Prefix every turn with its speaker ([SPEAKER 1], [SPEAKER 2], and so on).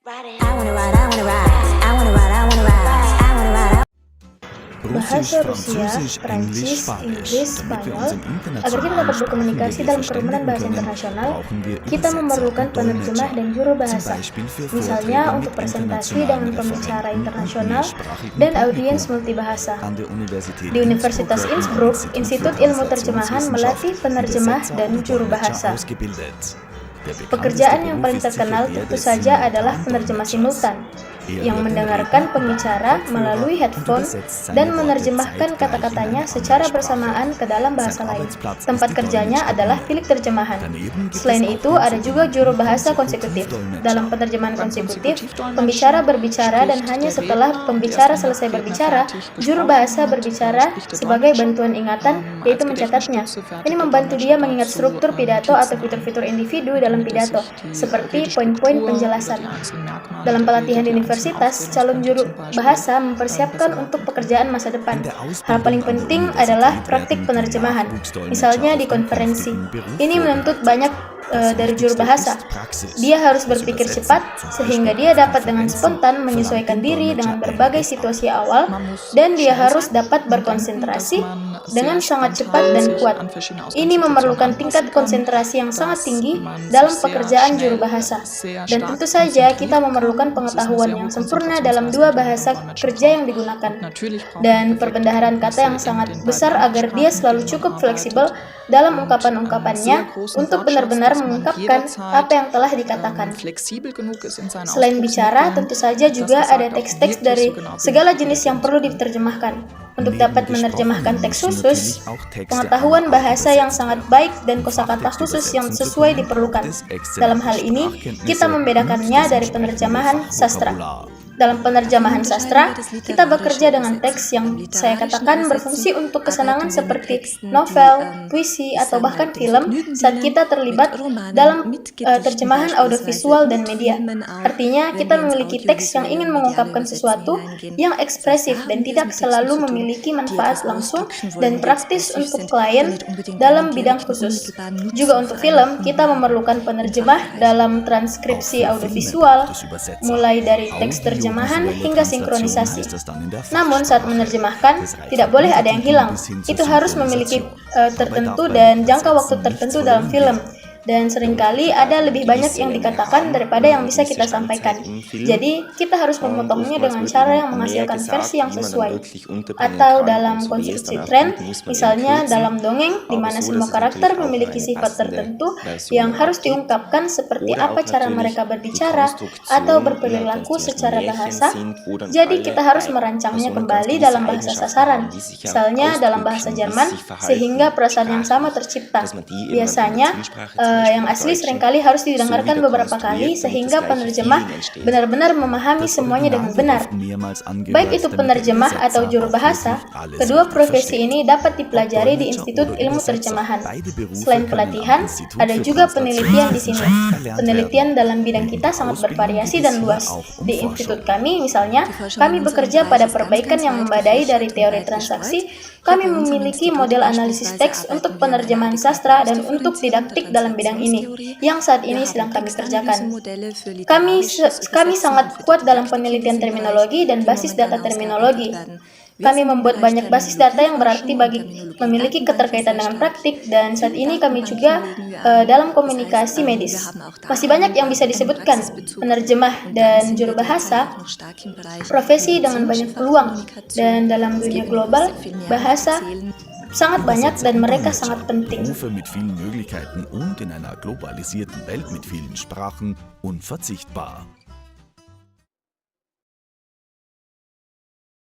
[SPEAKER 1] Bahasa Rusia, Prancis, Inggris, Spanyol. Agar kita dapat berkomunikasi dalam kerumunan bahasa internasional, kita memerlukan penerjemah dan juru bahasa. Misalnya untuk presentasi dengan pembicara internasional dan audiens multibahasa. Di Universitas Innsbruck, Institut Ilmu Terjemahan melatih penerjemah dan juru bahasa. Pekerjaan yang paling terkenal tentu saja adalah penerjemah simultan, yang mendengarkan pembicara melalui headphone dan menerjemahkan kata-katanya secara bersamaan ke dalam bahasa lain. Tempat kerjanya adalah bilik terjemahan. Selain itu, ada juga juru bahasa konsekutif. Dalam penerjemahan konsekutif, pembicara berbicara dan hanya setelah pembicara selesai berbicara, juru bahasa berbicara sebagai bantuan ingatan, yaitu mencatatnya. Ini membantu dia mengingat struktur pidato atau fitur-fitur individu dalam pidato, seperti poin-poin penjelasan. Dalam pelatihan di universitas, calon juru bahasa mempersiapkan untuk pekerjaan masa depan. Hal paling penting adalah praktik penerjemahan, misalnya di konferensi. Ini menuntut banyak dari juru bahasa. Dia harus berpikir cepat, sehingga dia dapat dengan spontan menyesuaikan diri dengan berbagai situasi awal, dan dia harus dapat berkonsentrasi dengan sangat cepat dan kuat. Ini memerlukan tingkat konsentrasi yang sangat tinggi dalam pekerjaan juru bahasa. Dan tentu saja kita memerlukan pengetahuan yang sempurna dalam dua bahasa kerja yang digunakan, dan perbendaharaan kata yang sangat besar agar dia selalu cukup fleksibel dalam ungkapan-ungkapannya untuk benar-benar mengungkapkan apa yang telah dikatakan. Selain bicara, tentu saja juga ada teks-teks dari segala jenis yang perlu diterjemahkan. Untuk dapat menerjemahkan teks khusus, pengetahuan bahasa yang sangat baik dan kosakata khusus yang sesuai diperlukan. Dalam hal ini, kita membedakannya dari penerjemahan sastra. Dalam penerjemahan sastra, kita bekerja dengan teks yang saya katakan berfungsi untuk kesenangan seperti novel, puisi, atau bahkan film saat kita terlibat dalam terjemahan audiovisual dan media. Artinya, kita memiliki teks yang ingin mengungkapkan sesuatu yang ekspresif dan tidak selalu memiliki manfaat langsung dan praktis untuk klien dalam bidang khusus. Juga untuk film, kita memerlukan penerjemah dalam transkripsi audiovisual, mulai dari teks terjemahan hingga sinkronisasi. Namun saat menerjemahkan, tidak boleh ada yang hilang. Itu harus memiliki tertentu dan jangka waktu tertentu dalam film. Dan seringkali ada lebih banyak yang dikatakan daripada yang bisa kita sampaikan. Jadi, kita harus memotongnya dengan cara yang menghasilkan versi yang sesuai. Atau dalam konstruksi tren, misalnya dalam dongeng, di mana semua karakter memiliki sifat tertentu yang harus diungkapkan seperti apa cara mereka berbicara atau berperilaku secara bahasa. Jadi, kita harus merancangnya kembali dalam bahasa sasaran, misalnya dalam bahasa Jerman, sehingga perasaan yang sama tercipta. Biasanya, yang asli seringkali harus didengarkan beberapa kali sehingga penerjemah benar-benar memahami semuanya dengan benar. Baik itu penerjemah atau juru bahasa, kedua profesi ini dapat dipelajari di Institut Ilmu Terjemahan. Selain pelatihan, ada juga penelitian di sini. Penelitian dalam bidang kita sangat bervariasi dan luas. Di institut kami, misalnya, kami bekerja pada perbaikan yang membadai dari teori transaksi. Kami memiliki model analisis teks untuk penerjemahan sastra dan untuk didaktik dalam bidang ini, yang saat ini sedang kami kerjakan. Kami sangat kuat dalam penelitian terminologi dan basis data terminologi. Kami membuat banyak basis data yang berarti memiliki keterkaitan dengan praktik, dan saat ini kami juga dalam komunikasi medis. Masih banyak yang bisa disebutkan. Penerjemah dan juru bahasa, profesi dengan banyak peluang, dan dalam dunia global, bahasa sangat banyak dan mereka sangat penting.
[SPEAKER 2] Berufe mit vielen Möglichkeiten und in einer globalisierten Welt mit vielen Sprachen unverzichtbar.